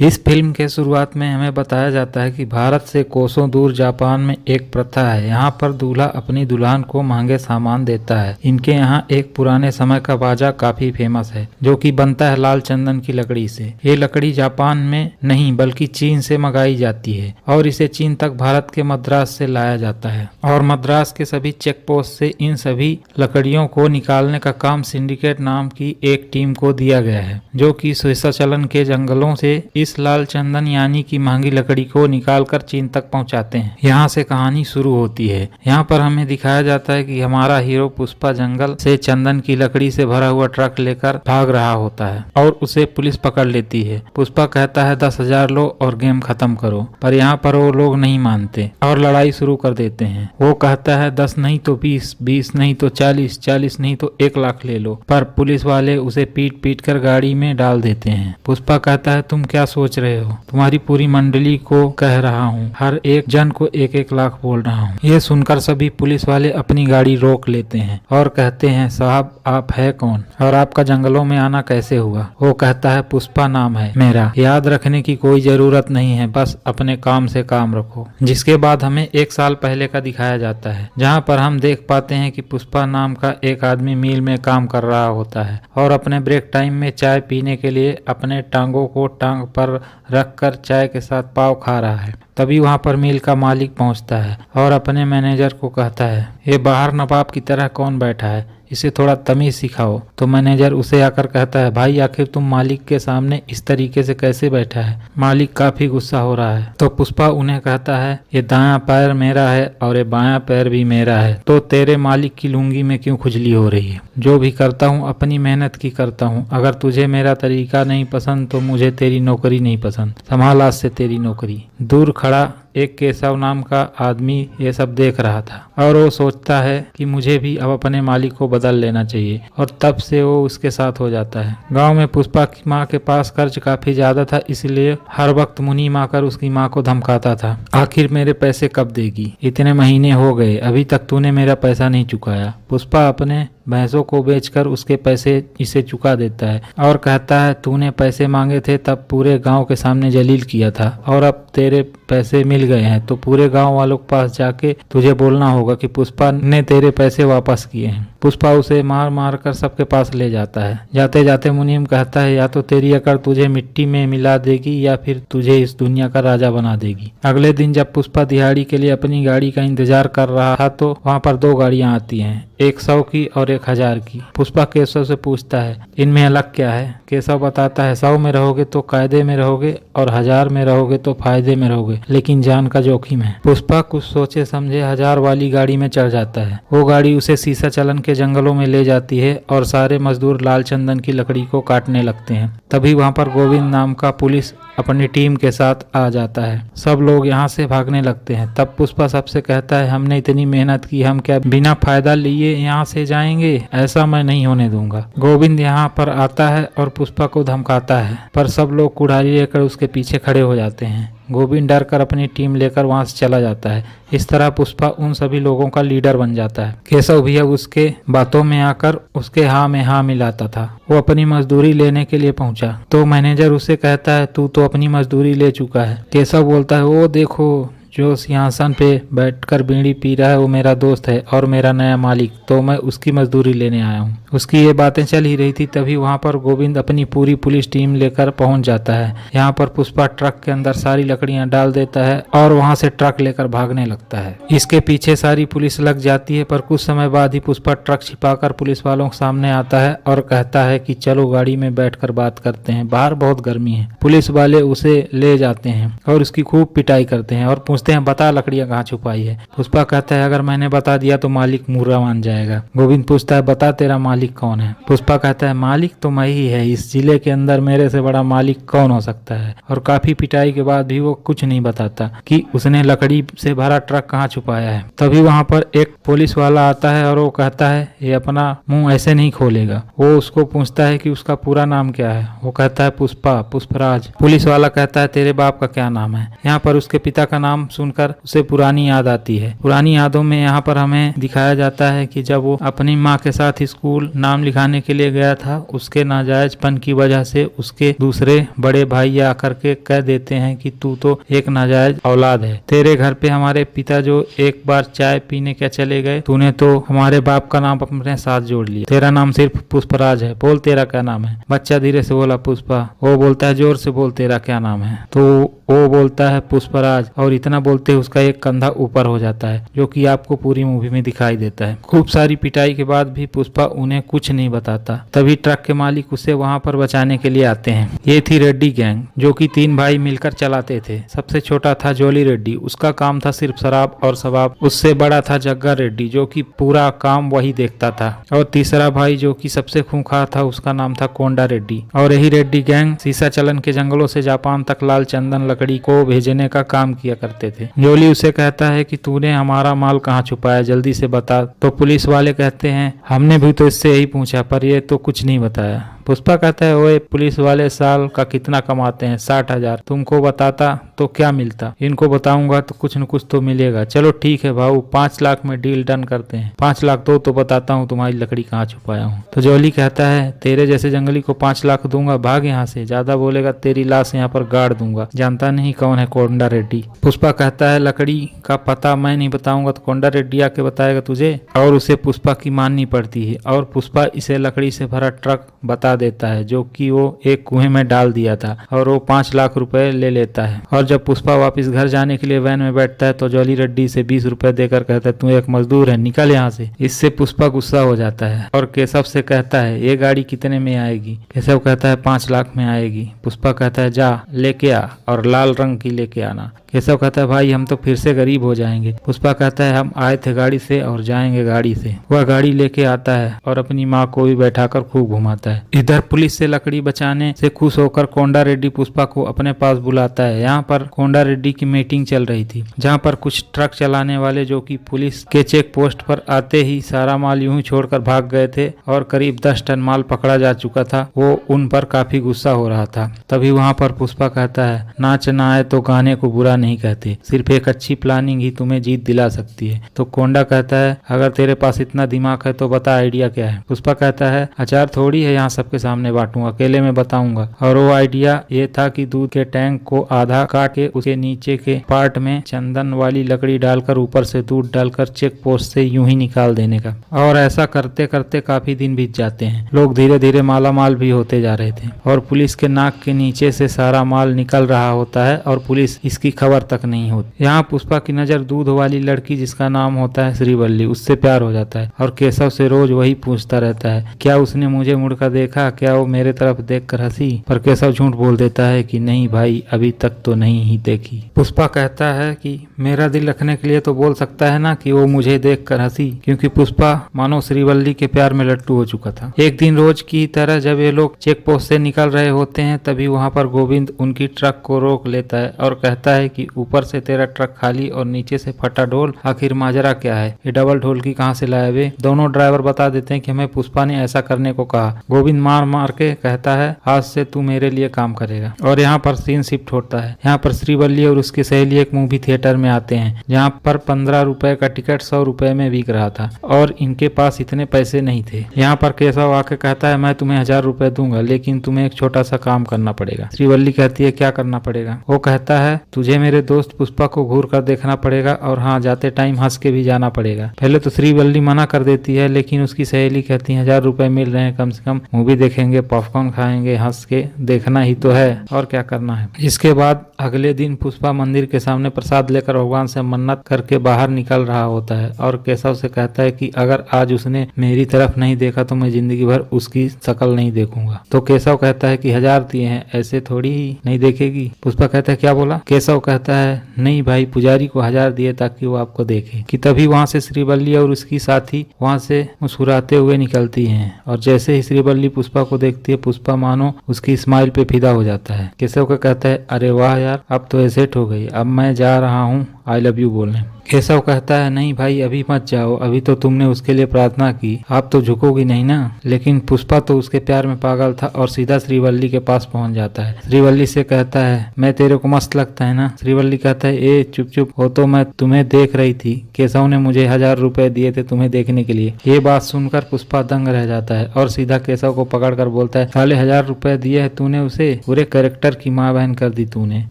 इस फिल्म के शुरुआत में हमें बताया जाता है कि भारत से कोसों दूर जापान में एक प्रथा है। यहाँ पर दूल्हा अपनी दुल्हन को महंगे सामान देता है। इनके यहाँ एक पुराने समय का बाजा काफी फेमस है, जो कि बनता है लाल चंदन की लकड़ी से। ये लकड़ी जापान में नहीं बल्कि चीन से मंगाई जाती है और इसे चीन तक भारत के मद्रास से लाया जाता है और मद्रास के सभी चेक पोस्ट से इन सभी लकड़ियों को निकालने का काम सिंडिकेट नाम की एक टीम को दिया गया है, जो कि शेषाचलन के जंगलों से इस लाल चंदन यानी कि महंगी लकड़ी को निकालकर चीन तक पहुंचाते हैं। यहाँ से कहानी शुरू होती है। यहाँ पर हमें दिखाया जाता है कि हमारा हीरो पुष्पा जंगल से चंदन की लकड़ी से भरा हुआ ट्रक लेकर भाग रहा होता है और उसे पुलिस पकड़ लेती है। पुष्पा कहता है 10,000 लो और गेम खत्म करो, पर यहाँ पर वो लोग नहीं मानते और लड़ाई शुरू कर देते हैं। वो कहता है 10 नहीं तो 20, 20 नहीं तो 40, 40 नहीं तो 1 लाख ले लो, पर पुलिस वाले उसे पीट पीट कर गाड़ी में डाल देते हैं। पुष्पा कहता है तुम क्या सोच रहे हो, तुम्हारी पूरी मंडली को कह रहा हूँ, हर एक जन को 1-1 लाख बोल रहा हूँ। ये सुनकर सभी पुलिस वाले अपनी गाड़ी रोक लेते हैं और कहते हैं साहब आप है कौन और आपका जंगलों में आना कैसे हुआ। वो कहता है पुष्पा नाम है मेरा, याद रखने की कोई जरूरत नहीं है, बस अपने काम से काम रखो। जिसके बाद हमें 1 साल पहले का दिखाया जाता है, जहाँ पर हम देख पाते हैं कि पुष्पा नाम का एक आदमी मिल में काम कर रहा होता है और अपने ब्रेक टाइम में चाय पीने के लिए अपने टांगों को टांग पर रखकर चाय के साथ पाव खा रहा है। तभी वहां पर मिल का मालिक पहुंचता है और अपने मैनेजर को कहता है ये बाहर नवाब की तरह कौन बैठा है, इसे थोड़ा तमीज सिखाओ। तो मैनेजर उसे आकर कहता है भाई आखिर तुम मालिक के सामने इस तरीके से कैसे बैठा है। मालिक काफी गुस्सा हो रहा है। तो पुष्पा उन्हें कहता है ये दायां पैर मेरा है और ये बायां पैर भी मेरा है, तो तेरे मालिक की लुंगी में क्यों खुजली हो रही है। जो भी करता हूँ अपनी मेहनत की करता हूँ, अगर तुझे मेरा तरीका नहीं पसंद तो मुझे तेरी नौकरी नहीं पसंद, संभाल आज से तेरी नौकरी। दूर खड़ा एक केशव नाम का आदमी ये सब देख रहा था और वो सोचता है कि मुझे भी अब अपने मालिक को बदल लेना चाहिए और तब से वो उसके साथ हो जाता है। गांव में पुष्पा की माँ के पास कर्ज काफी ज्यादा था, इसलिए हर वक्त मुनीम आकर उसकी माँ को धमकाता था, आखिर मेरे पैसे कब देगी, इतने महीने हो गए अभी तक तूने मेरा पैसा नहीं चुकाया। पुष्पा अपने भैंसों को बेचकर उसके पैसे इसे चुका देता है और कहता है तूने पैसे मांगे थे तब पूरे गांव के सामने जलील किया था और अब तेरे पैसे मिल गए हैं तो पूरे गांव वालों के पास जाके तुझे बोलना होगा कि पुष्पा ने तेरे पैसे वापस किए हैं। पुष्पा उसे मार मार कर सबके पास ले जाता है। जाते जाते मुनीम कहता है या तो तेरी अकड़ तुझे मिट्टी में मिला देगी या फिर तुझे इस दुनिया का राजा बना देगी। अगले दिन जब पुष्पा दिहाड़ी के लिए अपनी गाड़ी का इंतजार कर रहा था तो वहाँ पर 2 गाड़ियां आती हैं, एक 100 की और एक 1000 की। पुष्पा केशव से पूछता है इनमें अलग क्या है। केशव बताता है 100 में रहोगे तो कायदे में रहोगे और 1000 में रहोगे तो फायदे में रहोगे, लेकिन जान का जोखिम है। पुष्पा कुछ सोचे समझे 1000 वाली गाड़ी में चढ़ जाता है। वो गाड़ी उसे शेषाचलन के जंगलों में ले जाती है और सारे मजदूर लाल चंदन की लकड़ी को काटने लगते हैं। तभी वहाँ पर गोविंद नाम का पुलिस अपनी टीम के साथ आ जाता है। सब लोग यहाँ से भागने लगते हैं। तब पुष्पा सबसे कहता है हमने इतनी मेहनत की, हम क्या बिना फायदा लिए यहाँ से जाएंगे, ऐसा मैं नहीं होने दूंगा। गोविंद यहाँ पर आता है और पुष्पा को धमकाता है, पर सब लोग कुड़ारी लेकर उसके पीछे खड़े हो जाते हैं। गोविंद डर कर अपनी टीम लेकर वहां से चला जाता है। इस तरह पुष्पा उन सभी लोगों का लीडर बन जाता है। केशव भी अब उसके बातों में आकर उसके हाँ में हाँ मिलाता था। वो अपनी मजदूरी लेने के लिए पहुंचा तो मैनेजर उसे कहता है तू तो अपनी मजदूरी ले चुका है। केशव बोलता है वो देखो जो सिंहासन पे बैठकर बीड़ी पी रहा है वो मेरा दोस्त है और मेरा नया मालिक, तो मैं उसकी मजदूरी लेने आया हूँ। उसकी ये बातें चल ही रही थी तभी वहाँ पर गोविंद अपनी पूरी पुलिस टीम लेकर पहुंच जाता है। यहाँ पर पुष्पा ट्रक के अंदर सारी लकड़ियां डाल देता है और वहाँ से ट्रक लेकर भागने लगता है। इसके पीछे सारी पुलिस लग जाती है, पर कुछ समय बाद ही पुष्पा ट्रक छिपाकर पुलिस वालों के सामने आता है और कहता है कि चलो गाड़ी में बैठकर बात करते हैं, बाहर बहुत गर्मी है। पुलिस वाले उसे ले जाते हैं और उसकी खूब पिटाई करते हैं और पूछते हैं बता लकड़ियां कहाँ छुपाई है। पुष्पा कहता है अगर मैंने बता दिया तो मालिक मुर्रा मान जाएगा। गोविंद पूछता है बता तेरा मालिक कौन है। पुष्पा कहता है मालिक तो मैं ही है, इस जिले के अंदर मेरे से बड़ा मालिक कौन हो सकता है। और काफी पिटाई के बाद भी वो कुछ नहीं बताता कि उसने लकड़ी से भरा ट्रक कहाँ छुपाया है। तभी वहाँ पर एक पुलिस वाला आता है और वो कहता है ये अपना मुंह ऐसे नहीं खोलेगा। वो उसको पूछता है कि उसका पूरा नाम क्या है। वो कहता है पुष्पा, पुष्पराज। पुलिस वाला कहता है तेरे बाप का क्या नाम है। यहाँ पर उसके पिता का नाम सुनकर उसे पुरानी याद आती है। पुरानी यादों में यहाँ पर हमें दिखाया जाता है कि जब वो अपनी माँ के साथ स्कूल नाम लिखाने के लिए गया था, उसके नाजायजपन की वजह से उसके दूसरे बड़े भाई आकर के कह देते हैं कि तू तो एक नाजायज औलाद है, तेरे घर पे हमारे पिता जो एक बार चाय पीने क्या चले गए, तूने तो हमारे बाप का नाम अपने साथ जोड़ लिया, तेरा नाम सिर्फ पुष्पराज है, बोल तेरा क्या नाम है। बच्चा धीरे से बोला पुष्पा। वो बोलता है जोर से बोल तेरा क्या नाम है। तो वो बोलता है पुष्पराज, और इतना बोलते उसका एक कंधा ऊपर हो जाता है, जो कि आपको पूरी मूवी में दिखाई देता है। खूब सारी पिटाई के बाद भी पुष्पा उन्हें कुछ नहीं बताता। तभी ट्रक के मालिक उसे वहां पर बचाने के लिए आते हैं। ये थी रेड्डी गैंग, जो कि 3 भाई मिलकर चलाते थे। सबसे छोटा था जॉली रेड्डी, उसका काम था सिर्फ शराब और शबाब। उससे बड़ा था जग्गा रेड्डी, जो कि पूरा काम वही देखता था। और तीसरा भाई जो कि सबसे खूंखार था, उसका नाम था कोंडा रेड्डी। और यही रेड्डी गैंग सीसा चलन के जंगलों से जापान तक लाल चंदन लकड़ी को भेजने का काम किया करते थे। जॉली उसे कहता है कि तूने हमारा माल कहाँ छुपाया, जल्दी से बता। तो पुलिस वाले कहते हैं हमने भी तो इससे यही पूछा, पर ये तो कुछ नहीं बताया। पुष्पा कहता है ओए पुलिस वाले साल का कितना कमाते हैं, 60,000। तुमको बताता तो क्या मिलता, इनको बताऊंगा तो कुछ न कुछ तो मिलेगा। चलो ठीक है भाऊ, 5 लाख में डील डन करते हैं। 5 लाख दो तो बताता हूँ तुम्हारी लकड़ी कहाँ छुपाया हूँ। तो जॉली कहता है तेरे जैसे जंगली को 5 लाख दूंगा, भाग यहाँ से, ज्यादा बोलेगा तेरी लाश यहाँ पर गाड़ दूंगा। जानता नहीं कौन है कोंडा रेड्डी। पुष्पा कहता है लकड़ी का पता मैं नहीं बताऊंगा तो कोंडा रेड्डी आके बताएगा तुझे। और उसे पुष्पा की माननी पड़ती है, और पुष्पा इसे लकड़ी से भरा ट्रक बता देता है, जो कि वो एक कुएं में डाल दिया था, और वो 5 लाख रुपए ले लेता है। और जब पुष्पा वापस घर जाने के लिए वैन में बैठता है तो जॉली रेड्डी से 20 रुपए देकर कहता है तू एक मजदूर है, निकल यहाँ से। इससे पुष्पा गुस्सा हो जाता है और केशव से कहता है ये गाड़ी कितने में आएगी। केशव कहता है 5 लाख में आएगी। पुष्पा कहता है जा लेके आ, और लाल रंग की लेके आना। केशव कहता है भाई हम तो फिर से गरीब हो जाएंगे। पुष्पा कहता है हम आए थे गाड़ी से और जाएंगे गाड़ी से। वह गाड़ी लेके आता है और अपनी माँ को भी बैठाकर खूब घुमाता है। इधर पुलिस से लकड़ी बचाने से खुश होकर कोंडा रेड्डी पुष्पा को अपने पास बुलाता है। यहाँ पर कोंडा रेड्डी की मीटिंग चल रही थी, जहाँ पर कुछ ट्रक चलाने वाले जो कि पुलिस के चेक पोस्ट पर आते ही सारा माल यूं ही छोड़कर भाग गए थे और करीब 10 टन माल पकड़ा जा चुका था, वो उन पर काफी गुस्सा हो रहा था। तभी वहाँ पर पुष्पा कहता है नाच ना आए तो गाने को बुरा नहीं कहते, सिर्फ एक अच्छी प्लानिंग ही तुम्हें जीत दिला सकती है। तो कोंडा कहता है अगर तेरे पास इतना दिमाग है तो बता आइडिया क्या है। पुष्पा कहता है अचार थोड़ी है यहाँ सबके सामने बांटूंगा, अकेले में बताऊंगा। और वो आइडिया ये था कि दूध के टैंक को आधा काट के उसके नीचे के पार्ट में चंदन वाली लकड़ी डालकर ऊपर से दूध डालकर चेक पोस्ट से यूं ही निकाल देने का। और ऐसा करते करते काफी दिन बीत जाते हैं। लोग धीरे धीरे माला माल भी होते जा रहे थे और पुलिस के नाक के नीचे से सारा माल निकल रहा होता है और पुलिस इसकी खबर तक नहीं होती। यहाँ पुष्पा की नजर दूध वाली लड़की जिसका नाम होता है श्रीवल्ली, उससे प्यार हो जाता है और केशव से रोज वही पूछता रहता है क्या उसने मुझे मुड़कर देखा, क्या वो मेरे तरफ देखकर हंसी। पर केशव झूठ बोल देता है कि नहीं भाई अभी तक तो नहीं ही देखी। पुष्पा कहता है कि मेरा दिल रखने के लिए तो बोल सकता है ना कि वो मुझे देखकर हंसी, क्योंकि पुष्पा मानो श्रीवल्ली के प्यार में लट्टू हो चुका था। एक दिन रोज की तरह जब ये लोग चेक पोस्ट से निकल रहे होते हैं तभी वहाँ पर गोविंद उनकी ट्रक को रोक लेता है और कहता है कि ऊपर से तेरा ट्रक खाली और नीचे से फटा ढोल, आखिर माजरा क्या है, ये डबल ढोल की कहाँ से लाए वे। दोनों ड्राइवर बता देते हैं कि हमें पुष्पा ने ऐसा करने को कहा। गोविंद मार मार के कहता है आज से तू मेरे लिए काम करेगा। और यहाँ पर सीन शिफ्ट होता है। यहाँ पर श्रीवल्ली और उसकी सहेली एक मूवी थिएटर में आते हैं, जहाँ पर 15 रुपए का टिकट 100 रुपए में बिक रहा था और इनके पास इतने पैसे नहीं थे। यहाँ पर केशव आके कहता है मैं तुम्हें 1000 रुपए दूंगा, लेकिन तुम्हें एक छोटा सा काम करना पड़ेगा। श्रीवल्ली कहती है क्या करना पड़ेगा। वो कहता है तुझे मेरे दोस्त पुष्पा को घूर कर देखना पड़ेगा और हाँ जाते टाइम हंस के भी जाना पड़ेगा। पहले तो श्रीवल्ली मना कर देती है, लेकिन उसकी सहेली कहती है 1000 रुपए मिल रहे हैं, कम से कम मूवी देखेंगे, पॉपकॉर्न खाएंगे, हंस के देखना ही तो है और क्या करना है। इसके बाद अगले दिन पुष्पा मंदिर के सामने प्रसाद लेकर भगवान से मन्नत करके बाहर निकल रहा होता है और केशव से कहता है कि अगर आज उसने मेरी तरफ नहीं देखा तो मैं जिंदगी भर उसकी शक्ल नहीं देखूंगा। तो केशव कहता है कि 1000 दिए हैं, ऐसे थोड़ी ही नहीं देखेगी। पुष्पा कहता है क्या बोला। केशव कहता है नहीं भाई पुजारी को 1000 दिए ताकि वो आपको देखे। कि तभी वहाँ से श्रीवल्ली और उसकी साथी वहाँ से मुस्कुराते हुए निकलती हैं और जैसे ही श्रीवल्ली पुष्पा को देखती है पुष्पा मानो उसकी स्माइल पे फिदा हो जाता है। केशव का कहता है अरे वाह यार यार, अब तो एसेट हो गई, अब मैं जा रहा हूँ आई लव यू बोलने। केशव कहता है नहीं भाई अभी मत जाओ, अभी तो तुमने उसके लिए प्रार्थना की, आप तो झुकोगी नहीं ना। लेकिन पुष्पा तो उसके प्यार में पागल था और सीधा श्रीवल्ली के पास पहुंच जाता है। श्रीवल्ली से कहता है मैं तेरे को मस्त लगता है ना। श्रीवल्ली कहता है ए चुप चुप, हो तो मैं तुम्हें देख रही थी, केशव ने मुझे 1000 रुपए दिए थे तुम्हें देखने के लिए। ये बात सुनकर पुष्पा दंग रह जाता है और सीधा केशव को पकड़ कर बोलता है साले 1000 रुपए दिए है तूने उसे, पूरे कैरेक्टर की माँ बहन कर दी तूने,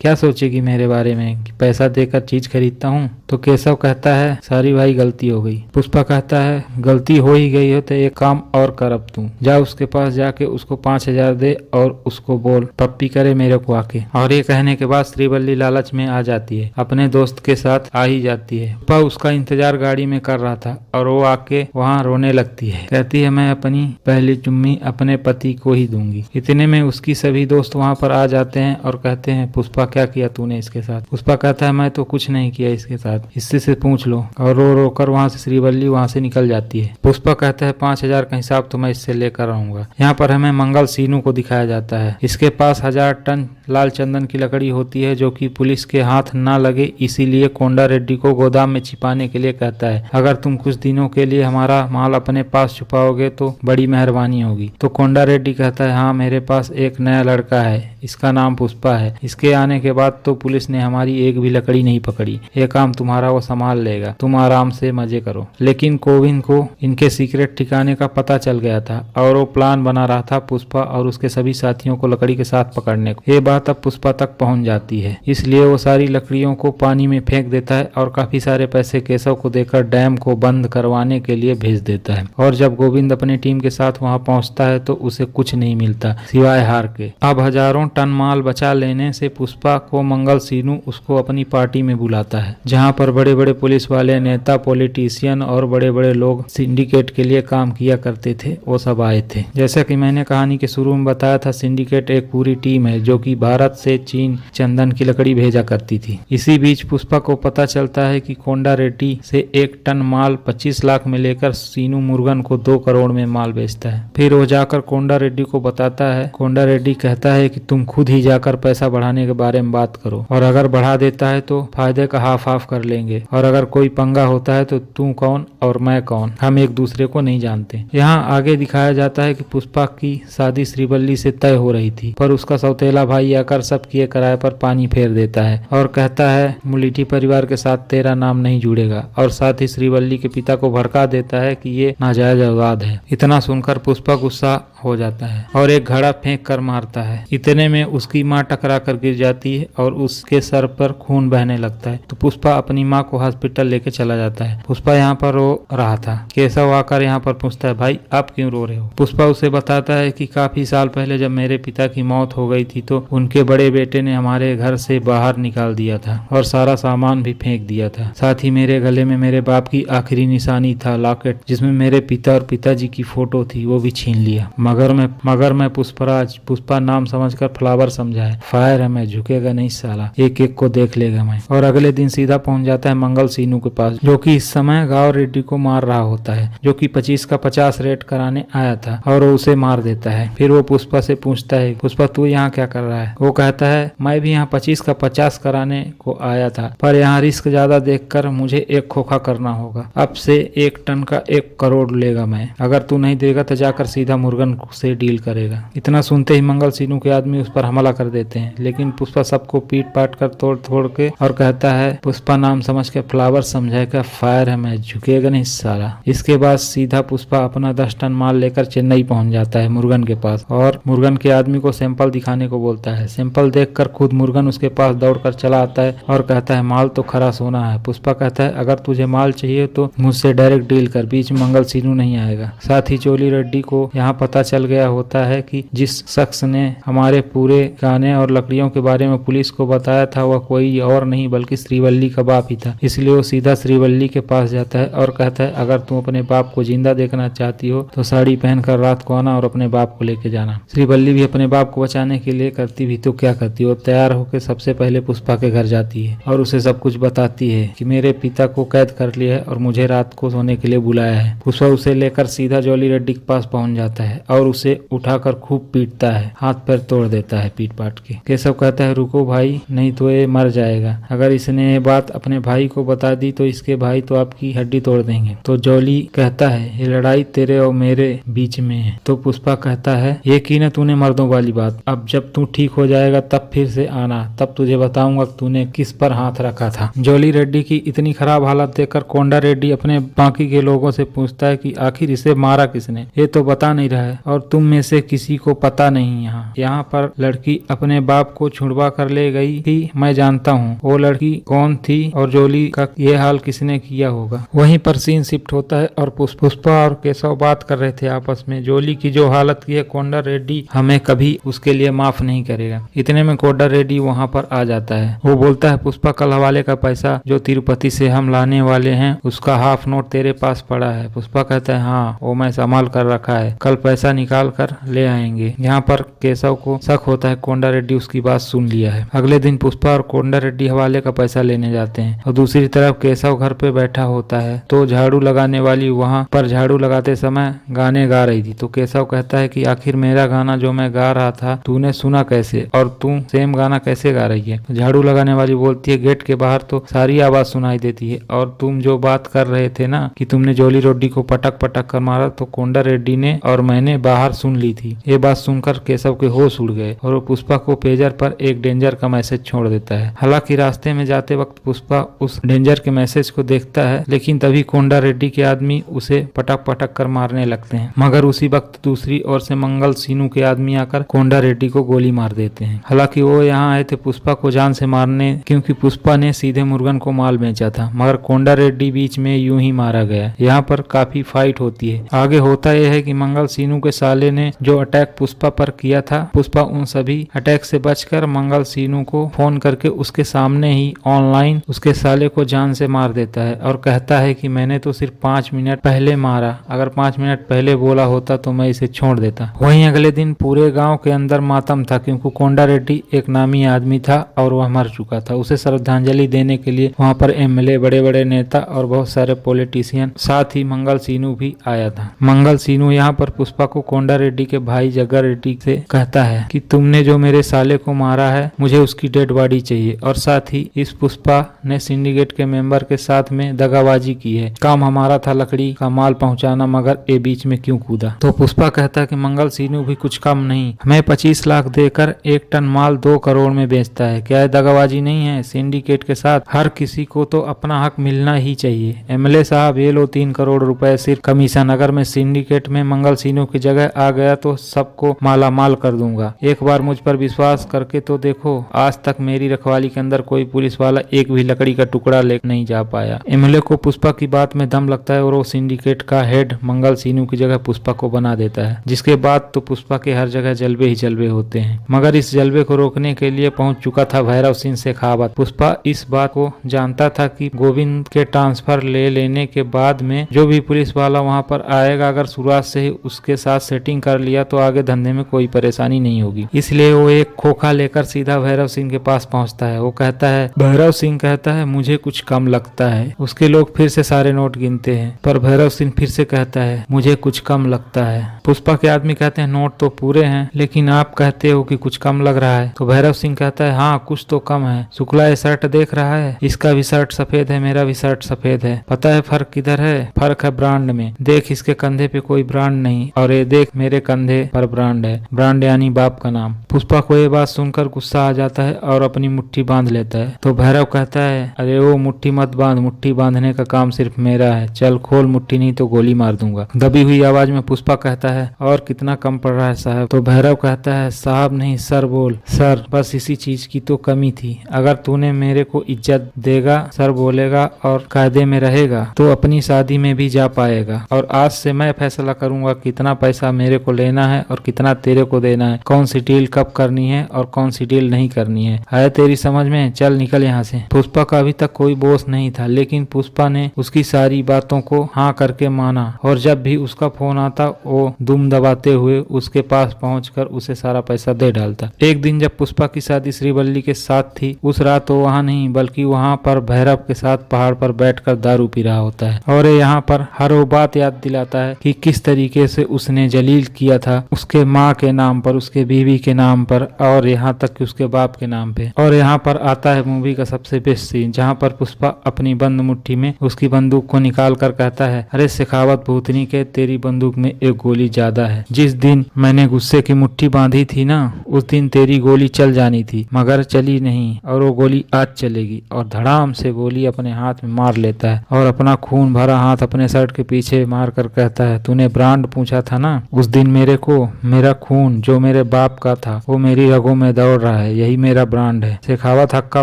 क्या सोचेगी मेरे बारे में कि पैसा देकर चीज खरीदता हूँ। तो केशव कहता है सारी भाई गलती हो गई। पुष्पा कहता है गलती हो ही गई हो तो एक काम और कर, अब तू जा उसके पास जाके उसको 5000 दे और उसको बोल पप्पी करे मेरे को आके। और ये कहने के बाद श्रीवल्ली लालच में आ जाती है, अपने दोस्त के साथ आ ही जाती है। पुष्पा उसका इंतजार गाड़ी में कर रहा था और वो आके वहाँ रोने लगती है, कहती है मैं अपनी पहली चुम्मी अपने पति को ही दूंगी। इतने में उसकी सभी दोस्त वहाँ पर आ जाते हैं और कहते हैं पुष्पा क्या किया तूने इसके साथ। पुष्पा कहता है मैं तो कुछ नहीं किया इसके साथ, इससे से पूछ लो। और रो रो कर वहाँ से श्रीवल्ली वहाँ से निकल जाती है। पुष्पा कहता है 5000 का हिसाब तो मैं इससे लेकर आऊंगा। यहाँ पर हमें मंगल सीनू को दिखाया जाता है। इसके पास 1000 टन लाल चंदन की लकड़ी होती है जो कि पुलिस के हाथ ना लगे, इसीलिए कोंडा रेड्डी को गोदाम में छिपाने के लिए कहता है अगर तुम कुछ दिनों के लिए हमारा माल अपने पास छुपाओगे तो बड़ी मेहरबानी होगी। तो कोंडा रेड्डी कहता है हाँ मेरे पास एक नया लड़का है, इसका नाम पुष्पा है, इसके आने के बाद तो पुलिस ने हमारी एक भी लकड़ी नहीं पकड़ी, ये काम तुम्हारा वो संभाल लेगा, तुम आराम से मजे करो। लेकिन गोविंद को इनके सीक्रेट ठिकाने का पता चल गया था और वो प्लान बना रहा था पुष्पा और उसके सभी साथियों को लकड़ी के साथ पकड़ने को। ये बात अब पुष्पा तक पहुंच जाती है, इसलिए वो सारी लकड़ियों को पानी में फेंक देता है और काफी सारे पैसे केशव को देकर डैम को बंद करवाने के लिए भेज देता है। और जब गोविंद अपनी टीम के साथ वहां पहुंचता है तो उसे कुछ नहीं मिलता सिवाय हार के। अब हजारों टन माल बचा लेने से पुष्पा को मंगल सीनू उसको अपनी पार्टी में बुलाता है, जहां पर बड़े बड़े पुलिस वाले, नेता, पॉलिटिशियन और बड़े बड़े लोग सिंडिकेट के लिए काम किया करते थे, वो सब आए थे। जैसा कि मैंने कहानी के शुरू में बताया था, सिंडिकेट एक पूरी टीम है जो कि भारत से चीन चंदन की लकड़ी भेजा करती थी। इसी बीच पुष्पा को पता चलता है कि कोंडा रेड्डी से 1 टन माल 25 लाख में लेकर सीनू मुरुगन को 2 करोड़ में माल बेचता है। फिर वो जाकर कोंडा रेड्डी को बताता है। कोंडा रेड्डी कहता है कि तुम खुद ही जाकर पैसा बढ़ाने के बारे में बात करो और अगर बढ़ा देता है तो फायदे का हाफ हाफ कर लेंगे, और अगर कोई पंगा होता है तो तू कौन और मैं कौन, हम एक दूसरे को नहीं जानते। यहाँ आगे दिखाया जाता है कि पुष्पा की शादी श्रीवल्ली से तय हो रही थी, पर उसका सौतेला भाई आकर सब किए कराए पर पानी फेर देता है और कहता है मुलीठी परिवार के साथ तेरा नाम नहीं जुड़ेगा, और साथ ही श्रीवल्ली के पिता को भड़का देता है कि ये नाजायज औलाद है। इतना सुनकर पुष्पा गुस्सा हो जाता है और एक घड़ा फेंक कर मारता है। इतने में उसकी माँ टकरा कर गिर जाती है और उसके सर पर खून बहने लगता है। तो पुष्पा अपनी माँ को हॉस्पिटल लेके चला जाता है। पुष्पा यहाँ पर रो रहा था। केशव आकर यहाँ पर पूछता है भाई आप क्यों रो रहे हो। पुष्पा उसे बताता है कि काफी साल पहले जब मेरे पिता की मौत हो गई थी तो उनके बड़े बेटे ने हमारे घर से बाहर निकाल दिया था और सारा सामान भी फेंक दिया था। साथ ही मेरे गले में मेरे बाप की आखिरी निशानी था लॉकेट, जिसमें मेरे पिता और पिताजी की फोटो थी, वो भी छीन लिया। मगर मैं पुष्पराज, पुष्पा नाम समझकर फ्लावर समझा है, फायर है मैं, झुकेगा नहीं साला, एक एक को देख लेगा मैं। और अगले दिन सीधा पहुंच जाता है मंगल सीनू के पास, जो कि इस समय गांव रेड्डी को मार रहा होता है, जो कि 25 का 50 रेट कराने आया था, और वो उसे मार देता है। फिर वो पुष्पा से पूछता है पुष्पा तू यहाँ क्या कर रहा है। वो कहता है मैं भी यहाँ 25 का 50 कराने को आया था, पर यहाँ रिस्क ज्यादा देखकर मुझे एक खोखा करना होगा। अब से 1 टन का 1 करोड़ लेगा मैं, अगर तू नहीं देगा तो जाकर सीधा मुर्गन से डील करेगा। इतना सुनते ही मंगल सीनू के आदमी उस पर हमला कर देते हैं, लेकिन पुष्पा सबको पीट पाट कर तोड़ के और कहता है पुष्पा नाम समझ के फ्लावर समझाएगा, फायर है मैं, झुकेगा नहीं साला। इसके बाद सीधा पुष्पा अपना 10 टन माल लेकर चेन्नई पहुंच जाता है मुर्गन के पास और मुर्गन के आदमी को सैंपल दिखाने को बोलता है। सैंपल देखकर खुद मुर्गन उसके पास दौड़कर चला आता है और कहता है माल तो खरा सोना है। पुष्पा कहता है अगर तुझे माल चाहिए तो मुझसे डायरेक्ट डील कर, बीच में मंगल सीनू नहीं आएगा। साथ ही चोली रेड्डी को यहाँ पता चल गया होता है कि जिस शख्स ने हमारे पूरे गाने और लकड़ियों के बारे में पुलिस को बताया था वह कोई और नहीं बल्कि श्रीवल्ली का बाप ही था। इसलिए वो सीधा श्रीवल्ली के पास जाता है और कहता है अगर तुम अपने बाप को जिंदा देखना चाहती हो तो साड़ी पहनकर रात को आना और अपने बाप को लेके जाना। श्रीवल्ली भी अपने बाप को बचाने के लिए करती भी तो क्या करती, वो तैयार होकर सबसे पहले पुष्पा के घर जाती है और उसे सब कुछ बताती है कि मेरे पिता को कैद कर लिया है और मुझे रात को सोने के लिए बुलाया है। पुष्पा उसे लेकर सीधा जॉली रेड्डी के पास पहुंच जाता है और और उसे उठाकर खूब पीटता है, हाथ पैर तोड़ देता है पीट पाट के। केशव कहता है रुको भाई, नहीं तो ये मर जाएगा। अगर इसने ये बात अपने भाई को बता दी तो इसके भाई तो आपकी हड्डी तोड़ देंगे। तो जॉली कहता है ये लड़ाई तेरे और मेरे बीच में है। तो पुष्पा कहता है ये की ना तूने मर्दों वाली बात, अब जब तू ठीक हो जाएगा तब फिर से आना, तब तुझे बताऊंगा तूने किस पर हाथ रखा था। जॉली रेड्डी की इतनी खराब हालत देखकर कोंडा रेड्डी अपने बाकी के लोगों से पूछता है कि आखिर इसे मारा किसने, ये तो बता नहीं रहा है और तुम में से किसी को पता नहीं। यहाँ पर लड़की अपने बाप को छुड़वा कर ले गई थी, मैं जानता हूँ वो लड़की कौन थी और जॉली का ये हाल किसने किया होगा। वहीं पर सीन शिफ्ट होता है और पुष्पा और केशव बात कर रहे थे आपस में। जॉली की जो हालत की है कोंडा रेड्डी हमें कभी उसके लिए माफ नहीं करेगा। इतने में कोंडा रेड्डी वहाँ पर आ जाता है। वो बोलता है पुष्पा कल हवाले का पैसा जो तिरुपति से हम लाने वाले हैं उसका हाफ नोट तेरे पास पड़ा है। पुष्पा कहता है हाँ वो मैं संभाल कर रखा है, कल पैसा निकाल कर ले आएंगे। यहाँ पर केशव को शक होता है कोंडा रेड्डी उसकी बात सुन लिया है। अगले दिन पुष्पा और कोंडा रेड्डी हवाले का पैसा लेने जाते हैं और दूसरी तरफ केशव घर पे बैठा होता है तो झाड़ू लगाने वाली वहाँ पर झाड़ू लगाते समय गाने गा रही थी। तो केशव कहता है कि आखिर मेरा गाना जो मैं गा रहा था तूने सुना कैसे और तू सेम गाना कैसे गा रही है। तो झाड़ू लगाने वाली बोलती है गेट के बाहर तो सारी आवाज सुनाई देती है और तुम जो बात कर रहे थे ना कि तुमने जॉली रेड्डी को पटक पटक कर मारा तो कोंडा रेड्डी ने और मैंने बाहर सुन ली थी। ये बात सुनकर केशव के होश उड़ गए और वो पुष्पा को पेजर पर एक डेंजर का मैसेज छोड़ देता है। हालांकि रास्ते में जाते वक्त पुष्पा उस डेंजर के मैसेज को देखता है लेकिन तभी कोंडा रेड्डी के आदमी उसे पटक पटक कर मारने लगते हैं। मगर उसी वक्त दूसरी ओर से मंगल सीनू के आदमी आकर कोंडा रेड्डी को गोली मार देते हैं। हालांकि वो यहाँ आए थे पुष्पा को जान से मारने क्योंकि पुष्पा ने सीधे मुर्गन को माल बेचा था, मगर कोंडा रेड्डी बीच में यूं ही मारा गया। यहाँ पर काफी फाइट होती है। आगे होता यह है कि मंगल सीनू के साले ने जो अटैक पुष्पा पर किया था, पुष्पा उन सभी अटैक से बचकर मंगल सीनू को फोन करके उसके सामने ही ऑनलाइन उसके साले को जान से मार देता है और कहता है कि मैंने तो सिर्फ 5 मिनट पहले मारा, अगर 5 मिनट पहले बोला होता तो मैं इसे छोड़ देता। वहीं अगले दिन पूरे गांव के अंदर मातम था क्योंकि कोंडा रेड्डी एक नामी आदमी था और वह मर चुका था। उसे श्रद्धांजलि देने के लिए वहां पर एमएलए, बड़े बड़े नेता और बहुत सारे पॉलिटिशियन, साथ ही मंगल सीनू भी आया था। मंगल सीनू यहाँ पर पुष्पा को कोंडा रेड्डी के भाई जग्गा रेड्डी से कहता है कि तुमने जो मेरे साले को मारा है मुझे उसकी डेड बॉडी चाहिए और साथ ही इस पुष्पा ने सिंडिकेट के मेंबर के साथ में दगाबाजी की है, काम हमारा था लकड़ी का माल पहुंचाना, मगर ये बीच में क्यों कूदा। तो पुष्पा कहता है कि मंगल सीनू भी कुछ कम नहीं, हमें 25 लाख देकर 1 टन माल 2 करोड़ में बेचता है, क्या दगाबाजी नहीं है। सिंडिकेट के साथ हर किसी को तो अपना हक मिलना ही चाहिए। एमएलए साहब ये लो 3 करोड़ रुपए सिर्फ कमीशन, अगर मैं सिंडिकेट में मंगल सीनू की जगह आ गया तो सबको माला माल कर दूंगा। एक बार मुझ पर विश्वास करके तो देखो, आज तक मेरी रखवाली के अंदर कोई पुलिस वाला एक भी लकड़ी का टुकड़ा ले नहीं जा पाया। एमएलए को पुष्पा की बात में दम लगता है और वो सिंडिकेट का हेड मंगल सीनू की जगह पुष्पा को बना देता है, जिसके बाद तो पुष्पा के हर जगह जलवे ही जलवे होते हैं। मगर इस जलवे को रोकने के लिए पहुंच चुका था भैरव सिंह शेखावत। पुष्पा इस बात को जानता था कि गोविंद के ट्रांसफर ले लेने के बाद में जो भी पुलिस वाला वहां पर आएगा, अगर शुरुआत से ही उसके साथ सेटिंग कर लिया तो आगे धंधे में कोई परेशानी नहीं होगी। इसलिए वो एक खोखा लेकर सीधा भैरव सिंह के पास पहुंचता है। वो कहता है, भैरव सिंह कहता है मुझे कुछ कम लगता है। उसके लोग फिर से सारे नोट गिनते हैं पर भैरव सिंह फिर से कहता है मुझे कुछ कम लगता है। पुष्पा के आदमी कहते हैं नोट तो पूरे हैं लेकिन आप कहते हो कि कुछ कम लग रहा है। तो भैरव सिंह कहता है हाँ कुछ तो कम है। शुक्ला ये शर्ट देख रहा है, इसका भी शर्ट सफेद है, मेरा भी शर्ट सफेद है। पता है फर्क किधर है? फर्क है ब्रांड में। देख इसके कंधे पे कोई ब्रांड नहीं और ये देख मेरे कंधे पर ब्रांड है, ब्रांड यानी बाप का नाम। पुष्पा को ये बात सुनकर गुस्सा आ जाता है और अपनी मुट्ठी बांध लेता है। तो भैरव कहता है अरे वो मुट्ठी मत बांध, मुट्ठी बांधने का काम सिर्फ मेरा है, चल खोल मुट्ठी नहीं तो गोली मार दूंगा। दबी हुई आवाज में पुष्पा कहता है और कितना कम पड़ रहा है साहब? तो भैरव कहता है साहब नहीं सर बोल। सर बस इसी चीज की तो कमी थी, अगर तूने मेरे को इज्जत देगा, सर बोलेगा और कायदे में रहेगा तो अपनी शादी में भी जा पाएगा। और आज से मैं फैसला करूंगा कितना पैसा मेरे को लेना है और कितना तेरे को देना है, कौन सी डील कब करनी है और कौन सी डील नहीं करनी है तेरी समझ में? चल निकल यहाँ से। पुष्पा का अभी तक कोई बॉस नहीं था लेकिन पुष्पा ने उसकी सारी बातों को हाँ करके माना और जब भी उसका फोन आता वो दुम दबाते हुए उसके पास पहुंचकर उसे सारा पैसा दे डालता। एक दिन जब पुष्पा की शादी श्रीवल्ली के साथ थी, उस रात वो वहाँ नहीं बल्कि वहाँ पर भैरव के साथ पहाड़ पर बैठकर दारू पी रहा होता है और यहाँ पर हर वो बात याद दिलाता है कि किस तरीके से उसने जलील किया था उसके माँ के नाम पर, उसके बीवी के नाम पर और यहाँ तक कि उसके बाप के नाम पे। और यहाँ पर आता है मूवी का सबसे बेस्ट सीन, जहाँ पर पुष्पा अपनी बंद मुट्ठी में उसकी बंदूक को निकाल कर कहता है, अरे शेखावत भूतनी के, तेरी बंदूक में एक गोली ज्यादा है। जिस दिन मैंने गुस्से की मुट्ठी बांधी थी ना, उस दिन तेरी गोली चल जानी थी, मगर चली नहीं, और वो गोली आज चलेगी। और धड़ाम से गोली अपने हाथ में मार लेता है और अपना खून भरा हाथ अपने शर्ट के पीछे मार कर कहता है, तूने ब्रांड पूछा था ना, उस दिन मेरे को मेरा खून जो मेरे बाप का था वो मेरी रगों में दौड़ रहा है, यही मेरा ब्रांड है। शेखावत हक्का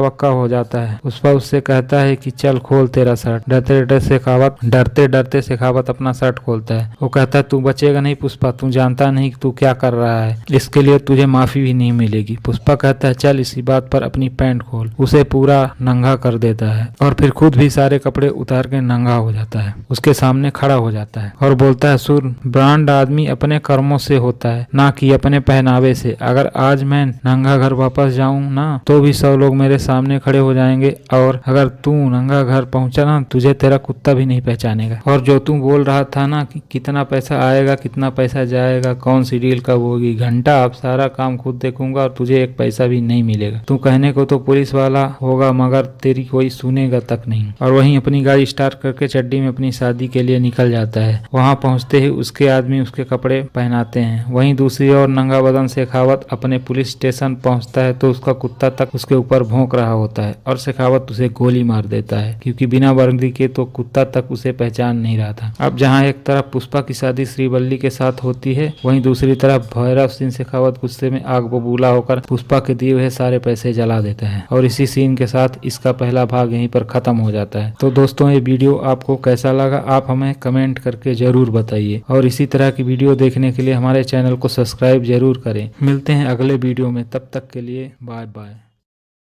बक्का हो जाता है। पुष्पा उससे कहता है कि चल खोल तेरा शर्ट। डरते डरते शेखावत अपना शर्ट खोलता है। वो कहता है, तू बचेगा नहीं पुष्पा, तू जानता नहीं कि तू क्या कर रहा है, इसके लिए तुझे माफी भी नहीं मिलेगी। पुष्पा कहता है, चल इसी बात पर अपनी पैंट खोल। उसे पूरा नंगा कर देता है और फिर खुद भी सारे कपड़े उतार के नंगा हो जाता है, उसके सामने खड़ा हो जाता है और बोलता है, सुर, ब्रांड आदमी अपने कर्मों से होता है, ना कि अपने पहनावे से। अगर आज मैं नंगा घर वापस जाऊं ना, तो भी 100 लोग मेरे सामने खड़े हो जाएंगे, और अगर तू नंगा घर पहुंचा ना, तुझे तेरा कुत्ता भी नहीं पहचानेगा। और जो तू बोल रहा था ना कि कितना पैसा आएगा कितना पैसा जाएगा, कौन सी डील कब होगी, घंटा अब सारा काम खुद देखूंगा और तुझे एक पैसा भी नहीं मिलेगा। तू कहने को तो पुलिस वाला होगा, मगर तेरी कोई सुनेगा तक नहीं। और वहीं अपनी गाड़ी स्टार्ट करके चड्डी में अपनी शादी के लिए निकल जाता है। वहां पहुंचते ही उसके आदमी उसके कपड़े पहनाते हैं। वहीं दूसरी ओर नंगा बदन शेखावत अपने पुलिस स्टेशन पहुंचता है तो उसका कुत्ता तक उसके ऊपर भौंक रहा होता है और शेखावत उसे गोली मार देता है, क्योंकि बिना वर्दी के तो कुत्ता तक उसे पहचान नहीं रहा था। अब जहां एक तरफ पुष्पा की शादी श्रीवल्ली के साथ होती है, वहीं दूसरी तरफ भैरव सिंह शेखावत गुस्से में आग बबूला होकर पुष्पा के दिए हुए सारे पैसे जला देते हैं। और इसी सीन के साथ इसका पहला भाग यहीं पर खत्म हो जाता है। तो दोस्तों, ये वीडियो आपको कैसा लगा आप हमें कमेंट करके जरूर बताइए, और इसी तरह की वीडियो देखने के लिए हमारे चैनल को सब्सक्राइब जरूर करें। मिलते हैं अगले वीडियो में, तब तक के लिए बाय बाय।